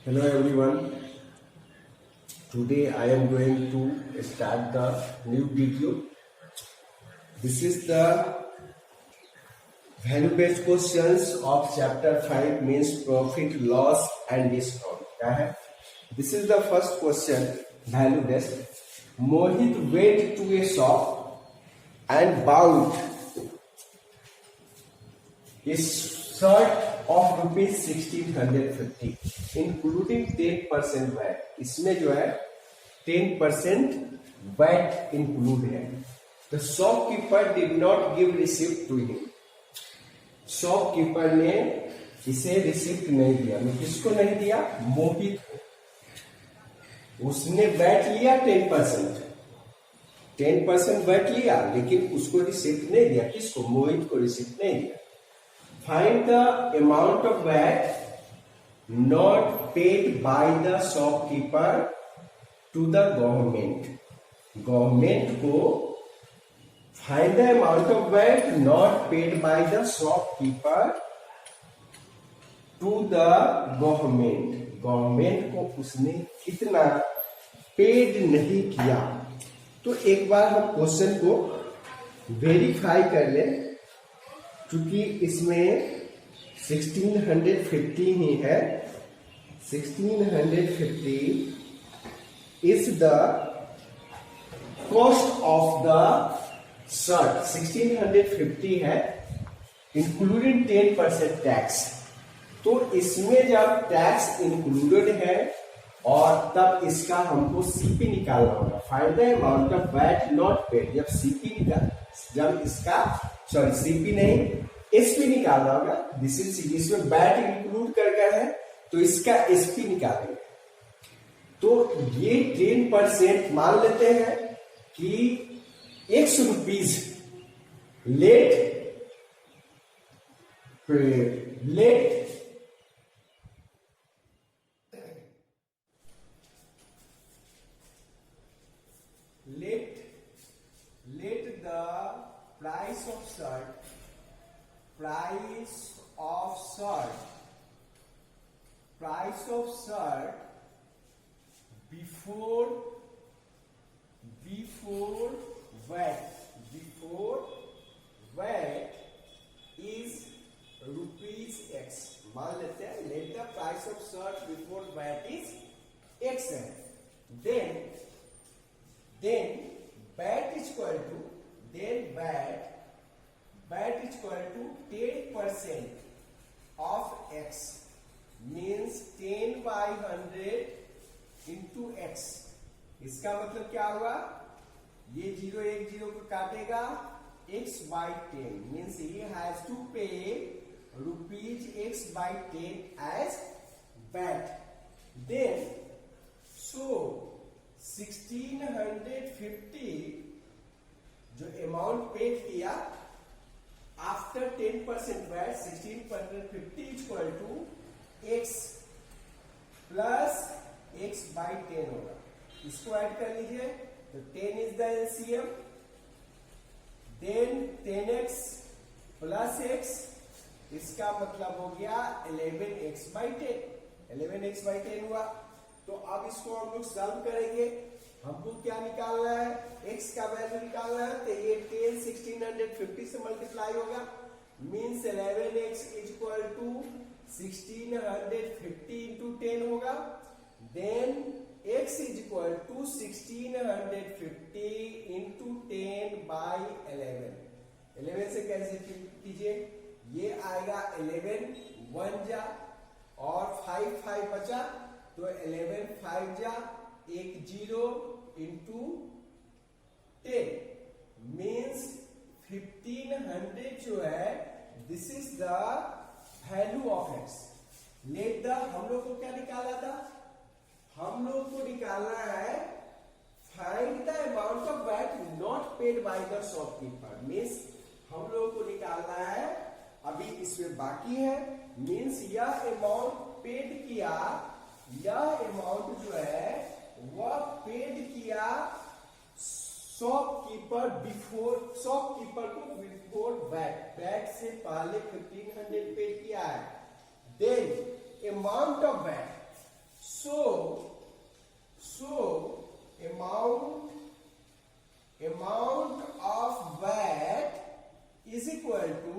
Hello everyone. Today I am going to start the new video. This is the value based questions of chapter 5 means profit, loss and discount. क्या है? This is the first question, value based. Mohit went to a shop and bought a shirt of rupees 1650 including 10% VAT. इसमें जो है 10% VAT include है. The shopkeeper did not give receipt to him. Shopkeeper ने इसे receipt नहीं दिया. किसको नहीं दिया? मोहित को. उसने वैट लिया 10%. 10% वैट लिया लेकिन उसको रिसिप्ट नहीं दिया. किसको? मोहित को रिसिप्ट नहीं दिया. Find the amount of VAT not paid by the shopkeeper to the government. Government को find the amount of VAT not paid by the shopkeeper to the government. Government को उसने कितना पेड नहीं किया. तो एक बार हम क्वेश्चन को वेरीफाई कर लें. क्योंकि इसमें 1650 ही है. 1650 is the cost of the shirt. 1650 है इंक्लूडिंग 10% टैक्स. तो इसमें जब टैक्स इंक्लूडेड है और तब इसका हमको सीपी निकालना होगा. Find the amount of VAT not paid. जब सीपी निकाल जब इसका सीपी नहीं एसपी निकालना होगा. दिस इज इसमें वैट इंक्लूड करके है तो इसका एसपी निकालेंगे. तो ये 10% मान लेते हैं कि ₹100 late the price of shirt before VAT is rupees X. मान लेते हैं let the price of shirt before VAT is X है. then VAT is equal to VAT is equal to 10% of X means 10 by 100 into X. इसका मतलब क्या हुआ? ये 0 1 0 को काटेगा. X by 10 means he has to pay rupees X by 10 as VAT. then so 1650 जो amount paid किया after 10% VAT 1650 equal to X plus X by 10 होगा. इसको ऐड कर लीजिए तो 10 is the LCM. Then 10x plus x इसका मतलब हो गया 11x बाई 10. 11x बाई 10 हुआ. तो अब इसको हम लोग सॉल्व करेंगे. हमको क्या निकालना है? x का वैल्यू निकालना है. तो ये 10 1650 से मल्टीप्लाई होगा. Means 11x is equal to 1650 into 10 होगा. Then x is equal to 1650 into 10 by 11. 11 से कैसे कीजिए? ये आएगा 11 1 जा और 5 5 बचा तो 11 5 जा 1 0 इंटू 10 मीन्स 1500 जो है this is the value of x. Let the हम लोग को क्या निकाला था? हम लोग को निकालना है find the amount of VAT not paid by the shopkeeper. Means हम लोग को निकालना है. अभी इसमें बाकी है. मीन्स यह अमाउंट पेड किया. यह अमाउंट जो है वह पेड किया शॉपकीपर को बिफोर वैट से पहले 1500 पेड किया है. Then amount of VAT So amount of VAT is equal to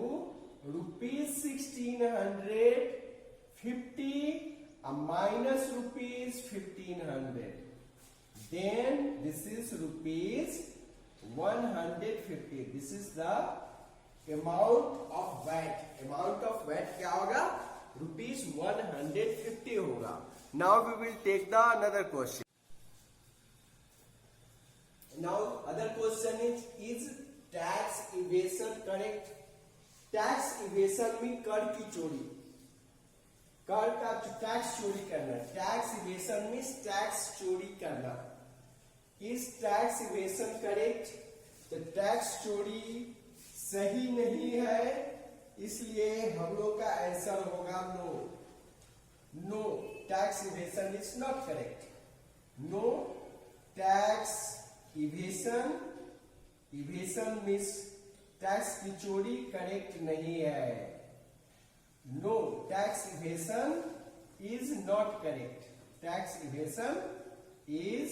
rupees 1650 minus rupees 1500. Then this is rupees 150. This is the amount of VAT. Amount of VAT क्या होगा? Rupees 150 होगा. Now we will take the another question. Now other question is tax evasion correct? Tax evasion में कर की चोरी, कर का tax चोरी करना. टैक्स इवेशन मीन्स टैक्स चोरी करना. Is tax evasion correct? तो टैक्स चोरी सही नहीं है, इसलिए हम लोग का आंसर होगा no. No, tax evasion is not correct. No, tax evasion means tax की चोरी करेक्ट नहीं है. No, tax evasion is not correct. Tax evasion is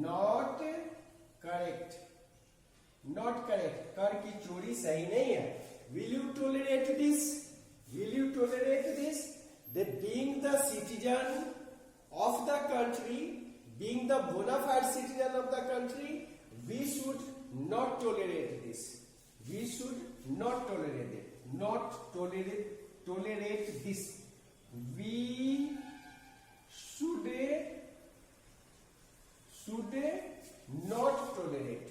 not correct. Not correct. कर की चोरी सही नहीं है. Will you tolerate this? Will you tolerate this? That being the citizen of the country, being the bona fide citizen of the country, we should not tolerate this. We should not tolerate it. Not tolerate this. We should not tolerate.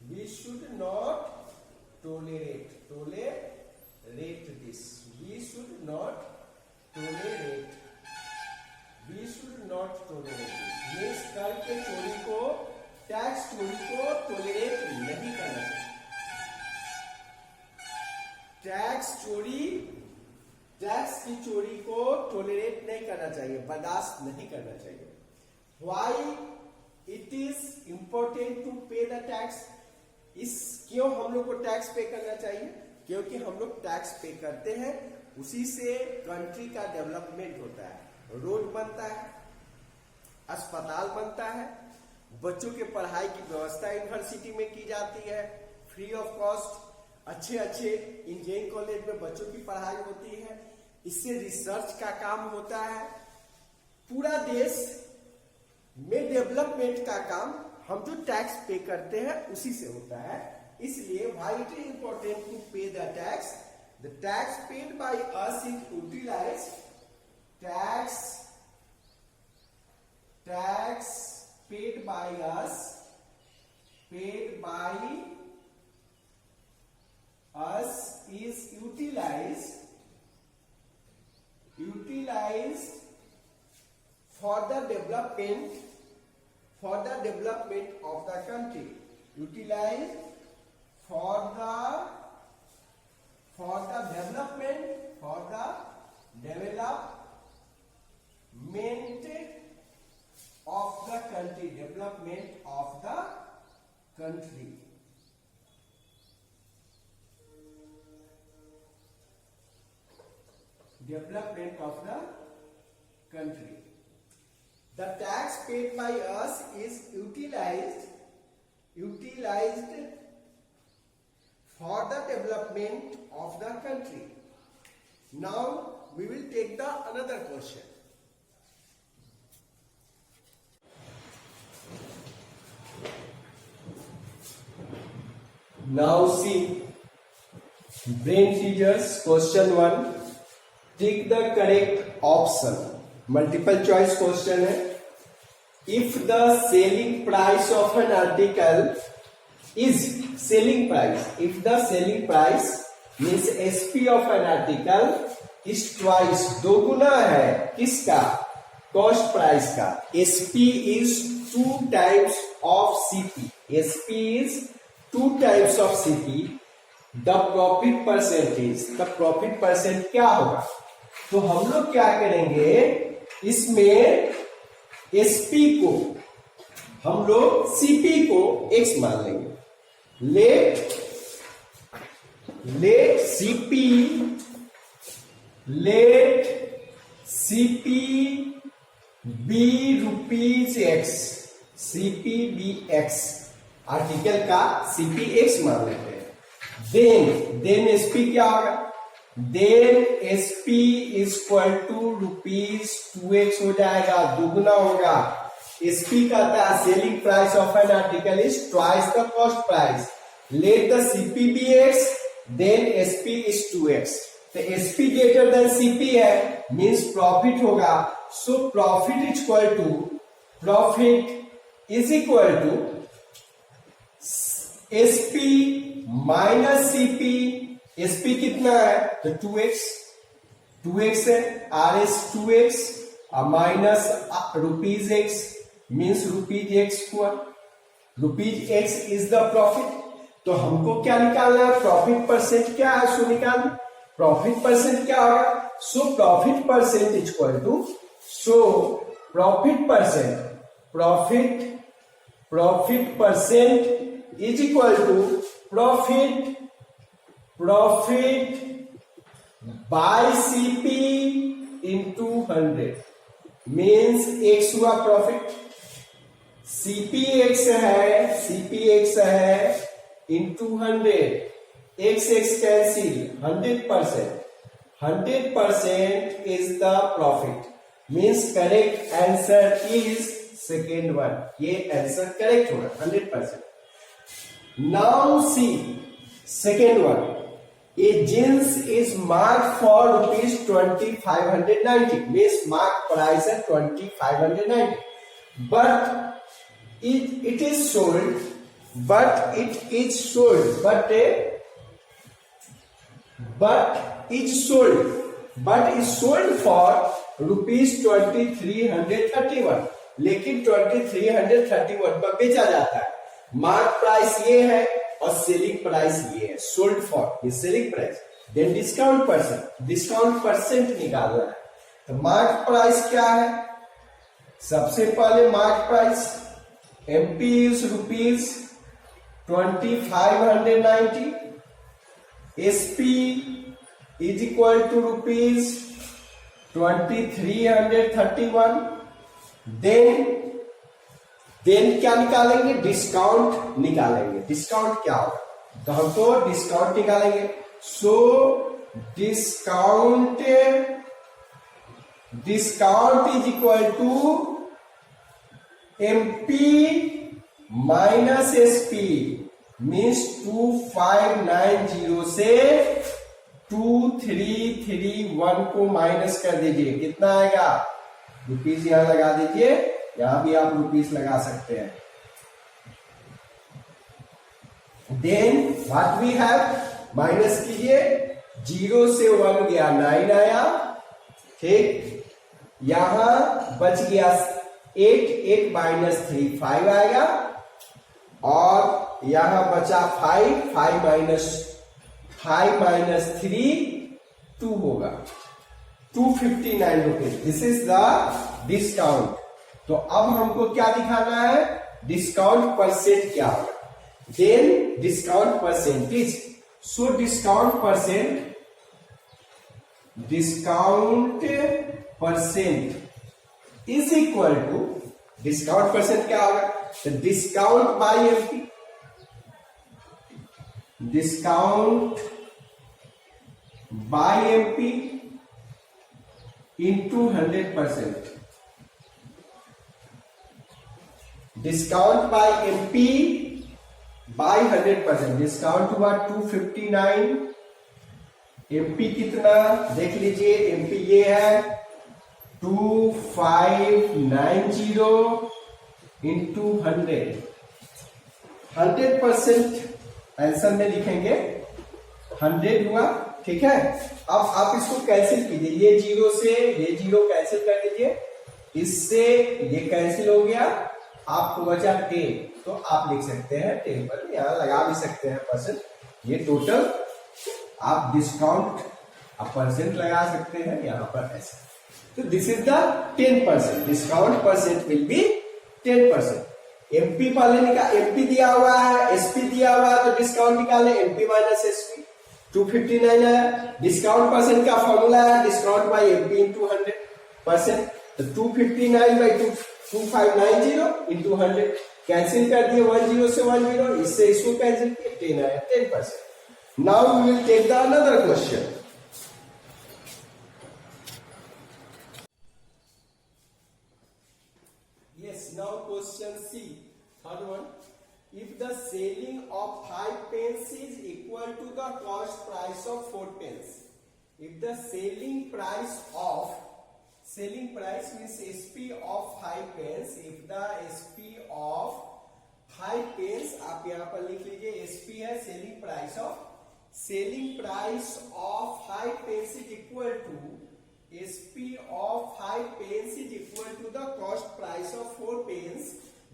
We should not tolerate this. We should not tolerate. We should not tolerate this. Means कर के चोरी को, tax चोरी को tolerate नहीं करना चाहिए. Tax की चोरी को टोलरेट नहीं करना चाहिए, बर्दाश्त नहीं करना चाहिए. Why it is important to pay the tax? क्यों हम लोग को टैक्स पे करना चाहिए? क्योंकि हम लोग टैक्स पे करते हैं, उसी से कंट्री का डेवलपमेंट होता है. रोड बनता है, अस्पताल बनता है, बच्चों के पढ़ाई की व्यवस्था यूनिवर्सिटी में की जाती है फ्री ऑफ कॉस्ट. अच्छे इंजीनियरिंग कॉलेज में बच्चों की पढ़ाई होती है. इससे रिसर्च का काम होता है. पूरा देश में डेवलपमेंट का काम हम जो टैक्स पे करते हैं उसी से होता है. इसलिए why it is important to pay the tax? The tax paid by us is utilised. Tax paid by us is utilized for the development of the country. Utilized for the development of the country. Development of the country. Development of the country. The tax paid by us is utilized for the development of the country. Now we will take the another question. Now see, brain teasers, question 1. Take the correct option. Multiple choice question है. If the selling price of an article is selling price, if the selling price means SP of an article is twice, दोगुना है किसका? Cost price का. SP is 2 times of CP. SP is 2 times of CP. The profit percent क्या होगा? तो हम लोग क्या करेंगे, इसमें SP को हम लोग CP को X मान लेंगे. let CP be rupees x, CPBX article का CPX मान लेते हैं। देन SP क्या होगा? Then SP equal to rupees 2x हो जाएगा, दुगुना होगा। SP कहता है selling price of an article is twice the cost price, let the CPBX, then SP is 2x। तो SP ग्रेटर देन CP है, मीन्स प्रॉफिट होगा। So profit is equal to SP minus CP। SP कितना है? तो 2x है, RS 2x minus rupees x means rupees x हुआ। Rupees x is the profit. तो हमको क्या निकालना है? प्रॉफिट परसेंट क्या है, सो निकाल। प्रॉफिट परसेंट क्या होगा? So profit percent equal to, so profit percent is equal to profit by CP into 100 means x हुआ प्रॉफिट। CPX है into 100, x cancel, 100% is the profit, means correct answer is second one. ये answer correct होगा 100%। Now see second one, a jeans is marked for rupees 2590, means mark price at 2590, but it is sold for rupees 2331, लेकिन 2331 पर बेचा जाता है। Mark price ये है और सेलिंग प्राइस ये है, सोल्ड फॉर ये selling price. Then discount percent निकालना है। तो मार्क प्राइस क्या है? सबसे पहले mark price MP is rupees 2590, SP is equal to rupees 2331। Then क्या निकालेंगे? डिस्काउंट निकालेंगे। डिस्काउंट क्या होगा? तो हम तो डिस्काउंट निकालेंगे। So discount is equal to MP minus SP, means 2590 से 2331 को माइनस कर दीजिए। कितना आएगा? रुपीज यहां लगा दीजिए, यहां भी आप रुपीज लगा सकते हैं। Then what we have, minus कीजिए, 0 से 1 गया 9 आया, ठीक। यहां बच गया 8 माइनस 3 5 आएगा, और यहां बचा 5 माइनस 3 2 होगा, 259 rupees. This is the discount. तो अब हमको क्या दिखाना है? डिस्काउंट परसेंट क्या होगा? Then discount percentage. So discount percent is equal to, discount percent क्या होगा? तो discount by MP, discount by MP into 100%। Discount by MP by 100%। Discount हुआ 259। MP कितना देख लीजिए, MP ये है 2590 इंटू 100% आंसर में लिखेंगे 100 हुआ, ठीक है। अब आप इसको कैंसिल कीजिए, ये 0 से ये 0 कैंसिल कर दीजिए, इससे ये कैंसिल हो गया, आपको बचा 10, तो आप लिख सकते हैं टेबल, यहां लगा भी सकते हैं परसेंट। ये टोटल आप डिस्काउंट आप परसेंट लगा सकते हैं यहां पर ऐसे। तो this is the 10%, discount percent will be 10%। MP पहले निकाल, MP दिया हुआ है, SP दिया हुआ है, तो डिस्काउंट निकाले, MP माइनस SP 259 है। डिस्काउंट परसेंट का फॉर्मूला है डिस्काउंट बाय MP इंटू 100%। तो 259 बाई 2590 इंटू 100 कैंसिल कर दिए 10 से 10 इससे इसको कैंसिल किए 10 आया 10%. Now we will take the another question. Yes, now question C, third one. If the selling of 5 pence is equal to the cost price of 4 pence, if the selling price means SP of 5 pence, if the SP of 5 pence, आप यहाँ पर लिख लीजिए SP है selling price of 5 pence is equal to SP of 5 pence is equal to the cost price of 4 pence,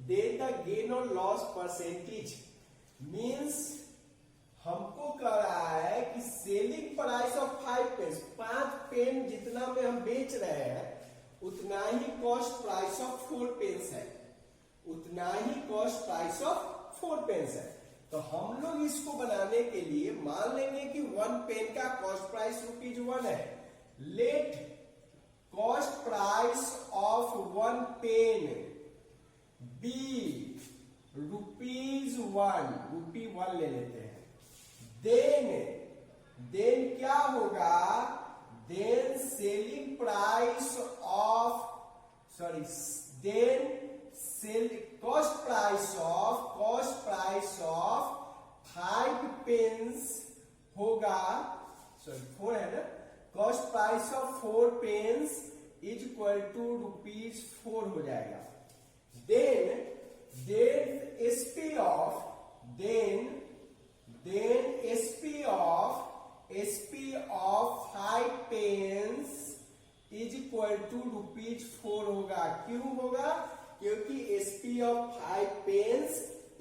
then the gain or loss percentage means हमको कह रहा है कि selling price of 5 pen 5 pen जितना में हम बेच रहे हैं उतना ही कॉस्ट प्राइस ऑफ 4 पेन्स है, उतना ही कॉस्ट प्राइस ऑफ 4 पेन्स है. तो हम लोग इसको बनाने के लिए मान लेंगे कि 1 पेन का कॉस्ट प्राइस ₹1 है. Let cost price of 1 pen be ₹1 ले लेते हैं. देन क्या होगा, then selling price of cost price of 5 pens होगा, 4 है ना, cost price of 4 pens is equal to ₹4 हो जाएगा. Then SP of 5 pence is equal to ₹4 होगा. क्यों होगा, क्योंकि SP of 5 pence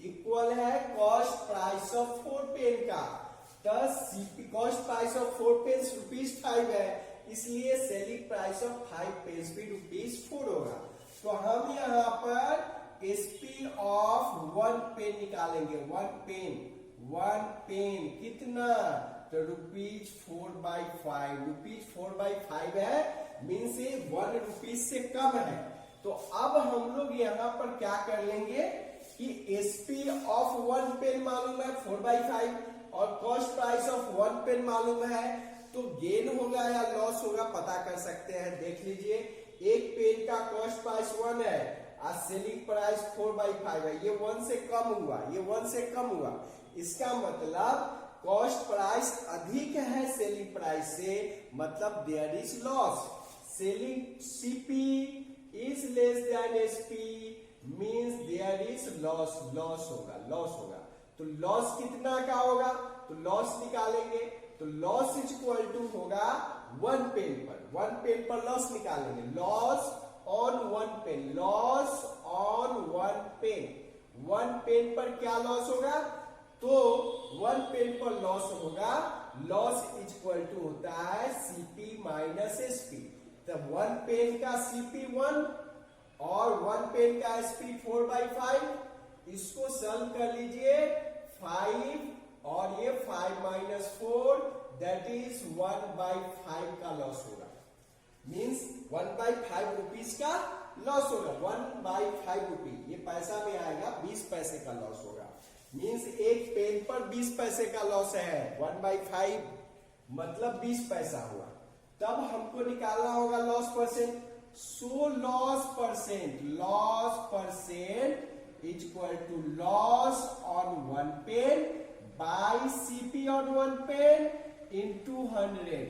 इक्वल है कॉस्ट प्राइस ऑफ 4 पेन का. तो CP cost price of 4 pens ₹5 है, इसलिए सेलिंग प्राइस ऑफ 5 पेन्स भी ₹4 होगा. तो हम यहाँ पर SP ऑफ 1 पेन निकालेंगे. 1 पेन कितना, तो ₹4/5. ₹4/5 है, मीन्स ये ₹1 से कम है. तो अब हम लोग यहाँ पर क्या कर लेंगे कि SP ऑफ 1 पेन मालूम है 4/5 और कॉस्ट प्राइस ऑफ 1 पेन मालूम है, तो गेन होगा या लॉस होगा पता कर सकते हैं. देख लीजिए, एक पेन का कॉस्ट प्राइस 1 है और सेलिंग प्राइस 4/5 है. ये 1 से कम हुआ, इसका मतलब कॉस्ट प्राइस अधिक है सेलिंग प्राइस से, मतलब there is loss. Selling CP is less than SP means there is loss होगा. तो लॉस कितना का होगा, तो लॉस निकालेंगे. तो लॉस इज इक्वल टू होगा 1 पेन पर लॉस निकालेंगे. लॉस ऑन 1 पेन, 1 पेन पर क्या लॉस होगा, तो 1 पेन पर लॉस होगा. लॉस इज इक्वल टू होता है CP माइनस SP. तो 1 पेन का CP 1 और 1 पेन का SP 4/5, इसको सॉल्व कर लीजिए. 5 और ये 5 - 4 दैट इज 1/5 का लॉस होगा. मीन्स 1/5 रुपीज का लॉस होगा. 1/5 रुपी ये पैसा में आएगा, 20 पैसे का लॉस होगा. मीन्स एक पेन पर 20 पैसे का लॉस है. 1/5 मतलब 20 पैसा हुआ. तब हमको निकालना होगा loss percent. So loss percent is equal to loss on 1 pen by CP on 1 pen into 100.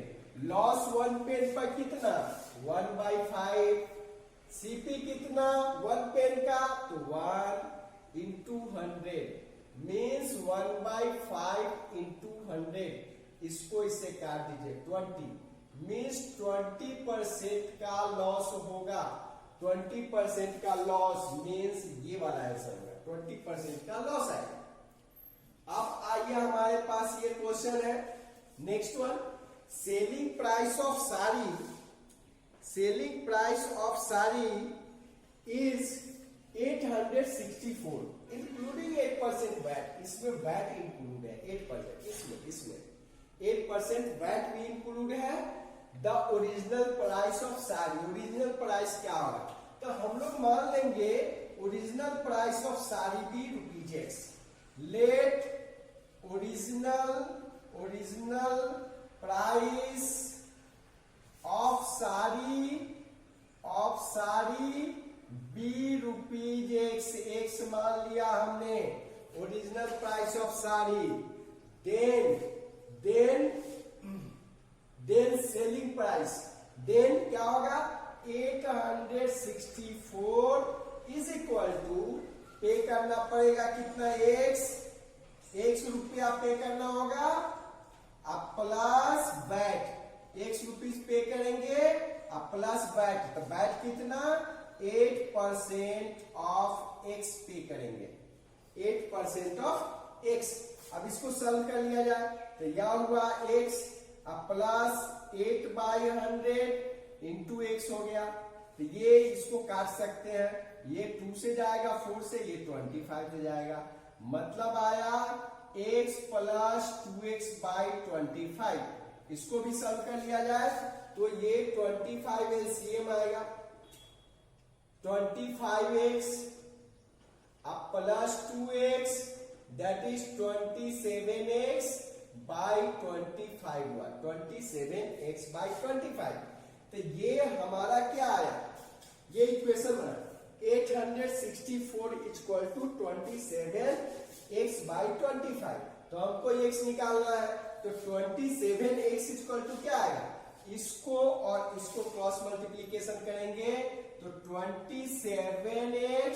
Loss 1 pen पर कितना, 1/5. CP कितना 1 पेन का, तो 1 इंटू 100 मीन्स 1/5 इंटू 100. इसको इससे काट दीजिए 20 मीन्स 20% का लॉस होगा. 20% का लॉस मीन्स ये वाला आंसर होगा, 20% का लॉस है. अब आइए हमारे पास ये क्वेश्चन है. Next one, selling price of sari is 864 including 8% VAT. इसमें वैट इंक्लूड है 8%. इसमें 8% वैट भी इंक्लूड है the original price of sari. Original price क्या होगा, तो हम लोग मान लेंगे original price of sari be ₹X। Let original price of sari be ₹X। X मान लिया हमने original price of sari. Then selling price, then क्या होगा 864 इज इक्वल टू, पे करना पड़ेगा कितना X रुपया पे करना होगा, अब प्लस बैट ₹X पे करेंगे, अब प्लस बैट, तो बैट कितना 8% ऑफ X पे करेंगे, 8% ऑफ X। अब इसको सॉल्व कर लिया जाए तो यह हुआ X, अब प्लस 8/100 इंटू X हो गया। तो ये इसको काट सकते हैं, ये 2 से जाएगा 4 से, ये 25 से जाएगा, मतलब आया X प्लस 2X/25। इसको भी सॉल्व कर लिया जाए तो ये 25 LCM आएगा, 25X अब plus 2X that is 27X/25 हुआ, 27X/25। तो ये हमारा क्या आया, ये इक्वेशन बना 864 इक्वल टू 27X/25। तो हमको X निकालना है, तो 27X इक्वल टू क्या आएगा, इसको और इसको क्रॉस मल्टीप्लीकेशन करेंगे तो 27X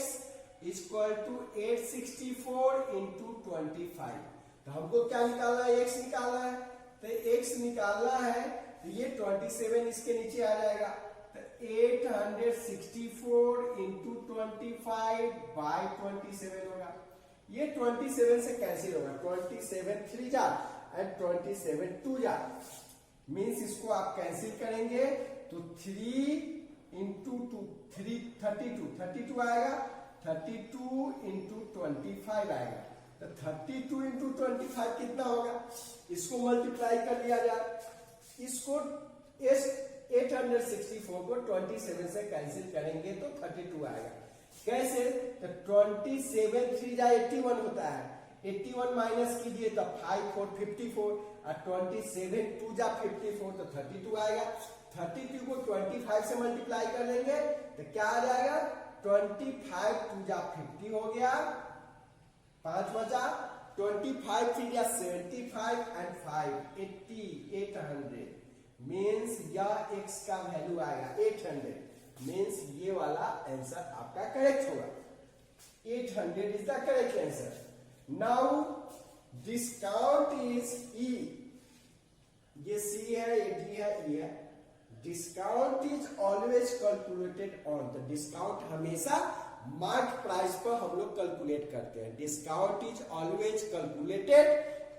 इक्वल टू 864 इंटू 25। तो हमको क्या निकालना है, X निकालना है। तो X निकालना है तो ये 27 इसके नीचे आ जाएगा, तो 864 इंटू 25/27 होगा। ये 27 से कैंसिल होगा, 27 3 जा एंड 27 2 जा, मीन्स इसको आप कैंसिल करेंगे तो 3 इंटू 2 32 आएगा, 32 इंटू 25 आएगा। तो 32 इंटू 25 कितना होगा, इसको मल्टीप्लाई कर लिया जाए, इसको 864 को 27 से कैंसिल करेंगे तो 32 आएगा। कैसे, तो 27 3 जा 81 होता है, 81 माइनस कीजिए तो 5 4 54 और 27 2 जा 54 तो 32 आएगा। 32 को 25 से मल्टीप्लाई कर लेंगे तो क्या आ जाएगा, 25 2 जा 50 हो गया, 5 बचा, 25 3 जा 75 एंड 5 80 800 मीन्स यह X का वैल्यू आएगा 800, मीन्स ये वाला आंसर आपका करेक्ट होगा, 800 is the correct answer. Now discount is E, ये C है, ये D है, E है। Discount is always calculated on, तो डिस्काउंट हमेशा मार्क प्राइस पर हम लोग कैलकुलेट करते हैं, discount is always calculated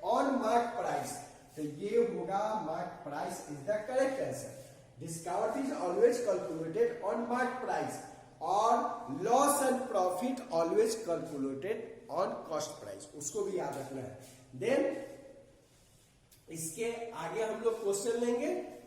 on mark price. तो ये होगा mark price is the correct answer. Discount is always calculated on mark price और loss and profit always calculated on cost price, उसको भी याद रखना है। देन इसके आगे हम लोग क्वेश्चन लेंगे।